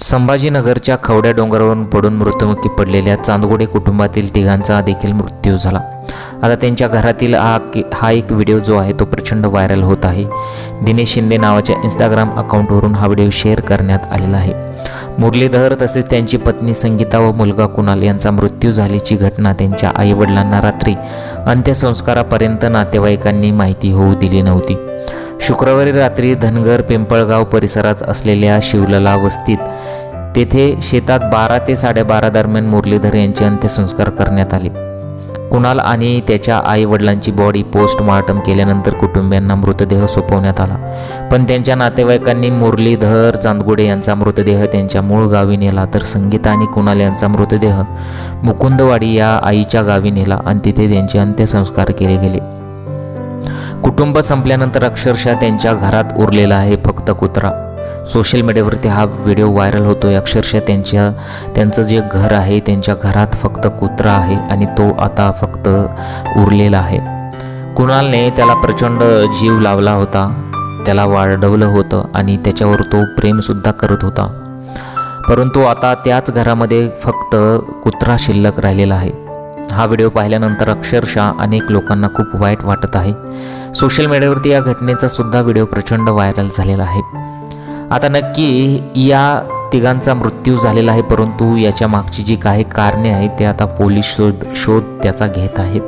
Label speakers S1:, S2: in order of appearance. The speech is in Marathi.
S1: संभाजीनगरच्या खवड्या डोंगरावरून पडून मृत्युमुखी पडलेल्या चांदगुडे कुटुंबातील तिघांचा देखील मृत्यू झाला। आता त्यांच्या घरातील हा एक व्हिडिओ जो आहे तो प्रचंड व्हायरल होत आहे। दिनेश शिंदे नावाच्या इंस्टाग्राम अकाउंटवरून हा व्हिडिओ शेअर करण्यात आलेला आहे। मुरलीधर तसेच त्यांची पत्नी संगीता व मुलगा कुणाल यांचा मृत्यू झाल्याची घटना त्यांच्या आईवडिलांना रात्री अंत्यसंस्कारापर्यंत नातेवाईकांनी माहिती होऊ दिली नव्हती। शुक्रवारी रात्री धनगर पिंपळगाव परिसरात असलेल्या शिवलला वस्तीत तेथे शेतात 12 ते 12:30 दरम्यान मुरलीधर यांचे अंत्यसंस्कार करण्यात आले। कुणाल आणि त्याच्या आई वडिलांची बॉडी पोस्टमॉर्टम केल्यानंतर कुटुंबियांना मृतदेह सोपवण्यात आला, पण त्यांच्या नातेवाईकांनी मुरलीधर चांदगुडे यांचा मृतदेह त्यांच्या मूळ गावी नेला, तर संगीता आणि कुणाल यांचा मृतदेह मुकुंदवाडी या आईच्या गावी नेला आणि तिथे त्यांचे अंत्यसंस्कार केले गेले। कुटुंब संपल्यानंतर अक्षरशः त्यांच्या घरात उरलेला आहे फक्त कुत्रा। सोशल मीडियावरती हा व्हिडिओ व्हायरल होतोय। अक्षरशः त्यांचं जे घर आहे त्यांच्या घरात फक्त कुत्रा आहे आणि तो आता फक्त उरलेला आहे। कुणालने त्याला प्रचंड जीव लावला होता, त्याला वाढवलं होतं आणि त्याच्यावर तो प्रेमसुद्धा करत होता, परंतु आता त्याच घरामध्ये फक्त कुत्रा शिल्लक राहिलेला आहे। हा व्हिडिओ पाहिल्यानंतर अक्षरशः अनेक लोकांना खूप वाईट वाटत आहे। सोशल मीडियावरती या घटनेचा सुद्धा व्हिडिओ प्रचंड व्हायरल झालेला आहे। आता नक्की या तिघांचा मृत्यू झालेला आहे, परंतु याच्या मागची जी काही कारणे आहेत ते आता पोलीस शोध त्याचा घेत आहेत।